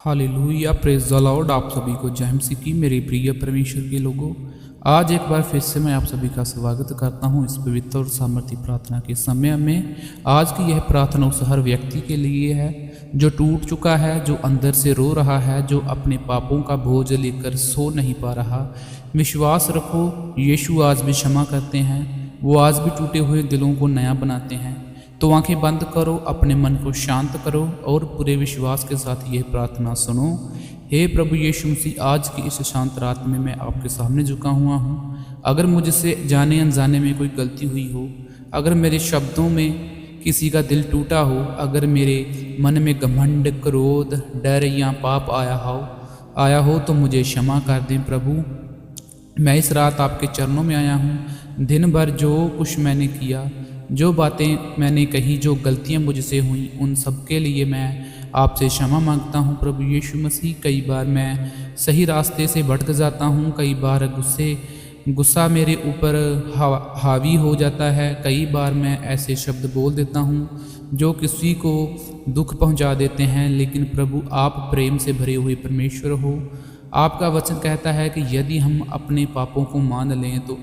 Hallelujah, praise the Lord. आप सभी को जय मसीह की मेरे प्रिय परमेश्वर के लोगों, आज एक बार फिर से मैं आप सभी का स्वागत करता हूं इस पवित्र और सामर्थ्य प्रार्थना के समय में। आज की यह प्रार्थना उस हर व्यक्ति के लिए है जो टूट चुका है, जो अंदर से रो रहा है, जो अपने पापों का बोझ लेकर सो नहीं पा रहा। विश्वास रखो, यीशु आज भी क्षमा करते हैं, वो आज भी टूटे हुए दिलों को नया बनाते हैं। तो आंखें बंद करो, अपने मन को शांत करो और पूरे विश्वास के साथ यह प्रार्थना सुनो। हे प्रभु यीशु मसीह, आज की इस शांत रात में मैं आपके सामने झुका हुआ हूँ। अगर मुझसे जाने अनजाने में कोई गलती हुई हो, अगर मेरे शब्दों में किसी का दिल टूटा हो, अगर मेरे मन में घमंड, क्रोध, डर या पाप आया हो तो मुझे क्षमा कर दें प्रभु। मैं इस रात आपके चरणों में आया हूँ। दिन भर जो कुछ मैंने किया, जो बातें मैंने कही, जो गलतियां मुझसे हुई, उन सब के लिए मैं आपसे क्षमा मांगता हूं प्रभु यीशु मसीह। कई बार मैं सही रास्ते से भटक जाता हूं, कई बार गुस्सा मेरे ऊपर हावी हो जाता है, कई बार मैं ऐसे शब्द बोल देता हूं जो किसी को दुख पहुंचा देते हैं। लेकिन प्रभु, आप प्रेम से भरे हुए परमेश्वर हो। आपका वचन कहता है कि यदि हम अपने पापों को मान लें तो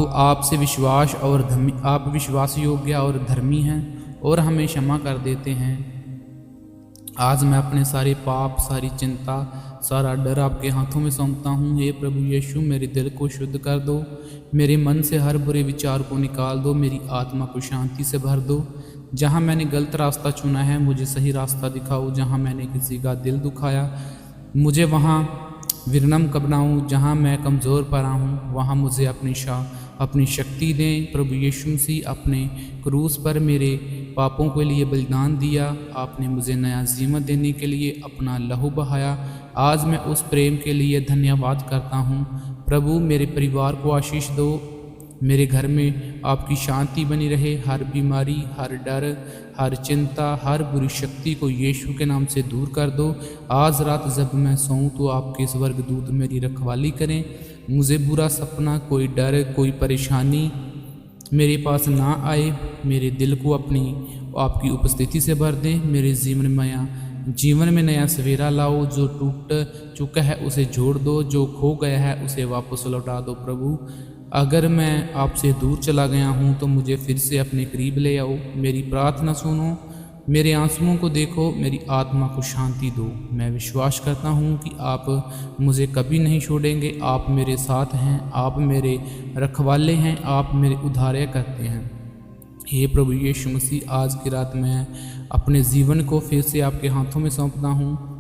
आपसे विश्वास और आप विश्वास योग्य और धर्मी हैं और हमें क्षमा कर देते हैं। आज मैं अपने सारे पाप, सारी चिंता, सारा डर आपके हाथों में सौंपता हूँ। हे प्रभु यीशु, मेरे दिल को शुद्ध कर दो, मेरे मन से हर बुरे विचार को निकाल दो, मेरी आत्मा को शांति से भर दो। जहाँ मैंने गलत रास्ता चुना है, मुझे सही रास्ता दिखाओ। जहाँ मैंने किसी का दिल दुखाया, मुझे वहाँ विनम्र बनाऊँ। जहाँ मैं कमज़ोर पड़ा हूँ, वहाँ मुझे अपनी शक्ति दें। प्रभु यीशु मसीह, अपने क्रूस पर मेरे पापों के लिए बलिदान दिया, आपने मुझे नया जीवन देने के लिए अपना लहू बहाया। आज मैं उस प्रेम के लिए धन्यवाद करता हूँ। प्रभु, मेरे परिवार को आशीष दो, मेरे घर में आपकी शांति बनी रहे। हर बीमारी, हर डर, हर चिंता, हर बुरी शक्ति को यीशु के नाम से दूर कर दो। आज रात जब मैं सोऊं तो आपके स्वर्गदूत मेरी रखवाली करें। मुझे बुरा सपना, कोई डर, कोई परेशानी मेरे पास ना आए। मेरे दिल को आपकी उपस्थिति से भर दें। मेरे जीवन में नया सवेरा लाओ। जो टूट चुका है उसे जोड़ दो, जो खो गया है उसे वापस लौटा दो प्रभु। अगर मैं आपसे दूर चला गया हूँ तो मुझे फिर से अपने करीब ले आओ। मेरी प्रार्थना सुनो, मेरे आंसुओं को देखो, मेरी आत्मा को शांति दो। मैं विश्वास करता हूँ कि आप मुझे कभी नहीं छोड़ेंगे। आप मेरे साथ हैं, आप मेरे रखवाले हैं, आप मेरे उद्धार करते हैं। हे प्रभु यीशु मसीह, आज की रात मैं अपने जीवन को फिर से आपके हाथों में सौंपता हूँ।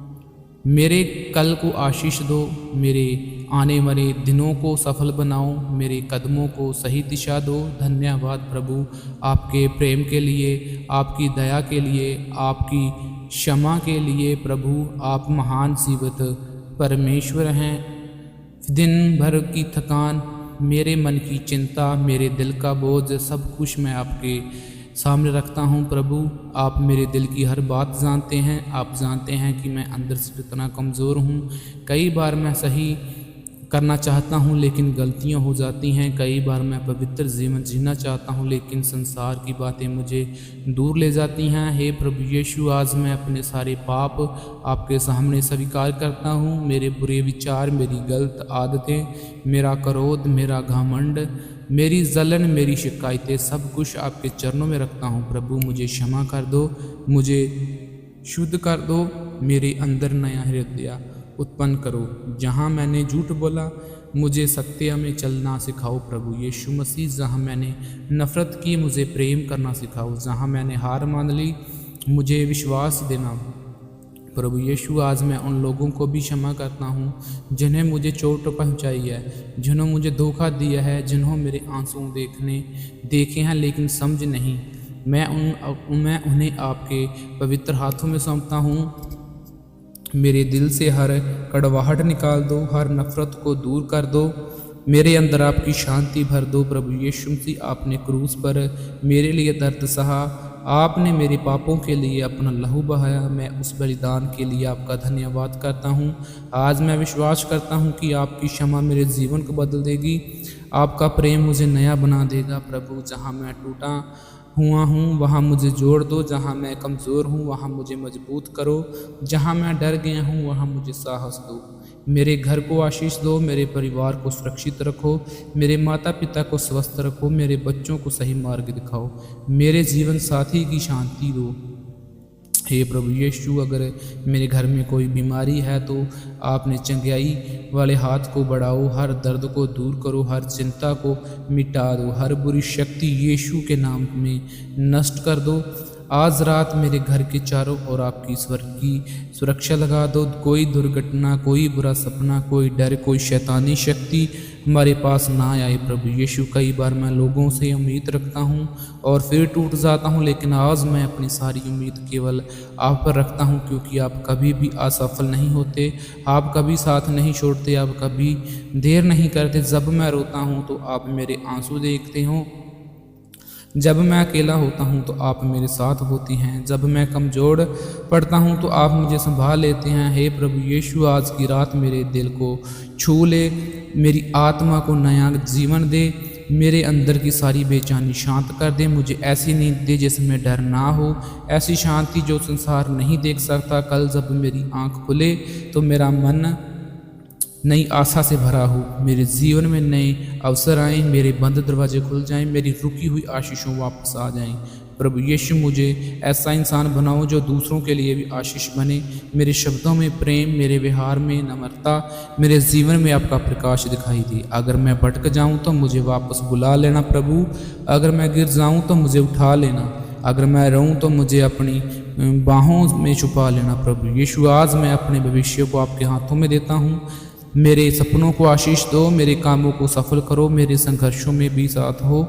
मेरे कल को आशीष दो, मेरे आने वाले दिनों को सफल बनाओ, मेरे कदमों को सही दिशा दो। धन्यवाद प्रभु, आपके प्रेम के लिए, आपकी दया के लिए, आपकी क्षमा के लिए। प्रभु, आप महान जीवित परमेश्वर हैं। दिन भर की थकान, मेरे मन की चिंता, मेरे दिल का बोझ, सब कुछ मैं आपके सामने रखता हूँ प्रभु। आप मेरे दिल की हर बात जानते हैं। आप जानते हैं कि मैं अंदर से कितना कमज़ोर हूँ। कई बार मैं सही करना चाहता हूँ लेकिन गलतियाँ हो जाती हैं। कई बार मैं पवित्र जीवन जीना चाहता हूँ लेकिन संसार की बातें मुझे दूर ले जाती हैं। हे प्रभु यीशु, आज मैं अपने सारे पाप आपके सामने स्वीकार करता हूँ। मेरे बुरे विचार, मेरी गलत आदतें, मेरा क्रोध, मेरा घमंड, मेरी जलन, मेरी शिकायतें, सब कुछ आपके चरणों में रखता हूँ प्रभु। मुझे क्षमा कर दो, मुझे शुद्ध कर दो, मेरे अंदर नया हृदय उत्पन्न करो। जहाँ मैंने झूठ बोला, मुझे सत्य में चलना सिखाओ प्रभु यीशु मसीह। जहाँ मैंने नफरत की, मुझे प्रेम करना सिखाओ। जहाँ मैंने हार मान ली, मुझे विश्वास देना प्रभु यीशु। आज मैं उन लोगों को भी क्षमा करता हूँ जिन्हें मुझे चोट पहुँचाई है, जिन्होंने मुझे धोखा दिया है, जिन्होंने मेरे आंसू देखे हैं लेकिन समझ नहीं। मैं उन्हें आपके पवित्र हाथों में सौंपता हूँ। मेरे दिल से हर कड़वाहट निकाल दो, हर नफरत को दूर कर दो, मेरे अंदर आपकी शांति भर दो प्रभु यीशु मसीह। आपने क्रूस पर मेरे लिए दर्द सहा, आपने मेरे पापों के लिए अपना लहू बहाया। मैं उस बलिदान के लिए आपका धन्यवाद करता हूँ। आज मैं विश्वास करता हूँ कि आपकी क्षमा मेरे जीवन को बदल देगी, आपका प्रेम मुझे नया बना देगा प्रभु। जहाँ मैं टूटा हुआ हूँ वहाँ मुझे जोड़ दो, जहाँ मैं कमज़ोर हूँ वहाँ मुझे मजबूत करो, जहाँ मैं डर गया हूँ वहाँ मुझे साहस दो। मेरे घर को आशीष दो, मेरे परिवार को सुरक्षित रखो, मेरे माता पिता को स्वस्थ रखो, मेरे बच्चों को सही मार्ग दिखाओ, मेरे जीवन साथी की शांति दो। हे प्रभु यीशु, अगर मेरे घर में कोई बीमारी है तो आपने चंगाई वाले हाथ को बढ़ाओ, हर दर्द को दूर करो, हर चिंता को मिटा दो, हर बुरी शक्ति यीशु के नाम में नष्ट कर दो। आज रात मेरे घर के चारों ओर आपकी स्वर्ग की सुरक्षा लगा दो। कोई दुर्घटना, कोई बुरा सपना, कोई डर, कोई शैतानी शक्ति हमारे पास ना आए प्रभु यीशु। कई बार मैं लोगों से उम्मीद रखता हूँ और फिर टूट जाता हूँ, लेकिन आज मैं अपनी सारी उम्मीद केवल आप पर रखता हूँ, क्योंकि आप कभी भी असफल नहीं होते, आप कभी साथ नहीं छोड़ते, आप कभी देर नहीं करते। जब मैं रोता हूँ तो आप मेरे आंसू देखते हो, जब मैं अकेला होता हूँ तो आप मेरे साथ होती हैं, जब मैं कमज़ोर पड़ता हूँ तो आप मुझे संभाल लेते हैं। हे प्रभु यीशु, आज की रात मेरे दिल को छू ले, मेरी आत्मा को नया जीवन दे, मेरे अंदर की सारी बेचैनी शांत कर दे, मुझे ऐसी नींद दे जिसमें डर ना हो, ऐसी शांति जो संसार नहीं देख सकता। कल जब मेरी आँख खुले तो मेरा मन नई आशा से भरा हो, मेरे जीवन में नए अवसर आएँ, मेरे बंद दरवाजे खुल जाएं, मेरी रुकी हुई आशीषों वापस आ जाएं। प्रभु यीशु, मुझे ऐसा इंसान बनाओ जो दूसरों के लिए भी आशीष बने। मेरे शब्दों में प्रेम, मेरे व्यवहार में नम्रता, मेरे जीवन में आपका प्रकाश दिखाई दे। अगर मैं भटक जाऊं तो मुझे वापस बुला लेना प्रभु, अगर मैं गिर जाऊं तो मुझे उठा लेना, अगर मैं रहूं तो मुझे अपनी बाहों में छुपा लेना। प्रभु यीशु, आज मैं अपने भविष्य को आपके हाथों में देता हूँ। मेरे सपनों को आशीष दो, मेरे कामों को सफल करो, मेरे संघर्षों में भी साथ हो।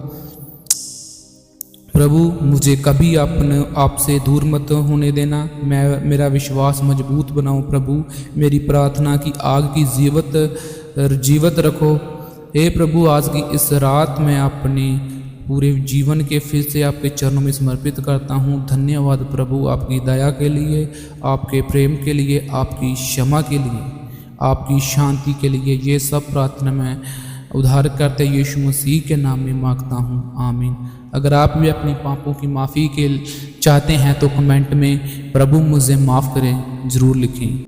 प्रभु, मुझे कभी आपसे दूर मत होने देना, मेरा विश्वास मजबूत बनाओ प्रभु, मेरी प्रार्थना की आग की जीवत रखो। हे प्रभु, आज की इस रात मैं अपने पूरे जीवन के फिर से आपके चरणों में समर्पित करता हूँ। धन्यवाद प्रभु, आपकी दया के लिए, आपके प्रेम के लिए, आपकी क्षमा के लिए, आपकी शांति के लिए। ये सब प्रार्थना मैं उद्धार करते यीशु मसीह के नाम में मांगता हूँ, आमीन। अगर आप भी अपने पापों की माफ़ी के चाहते हैं तो कमेंट में प्रभु मुझे माफ़ करें ज़रूर लिखें।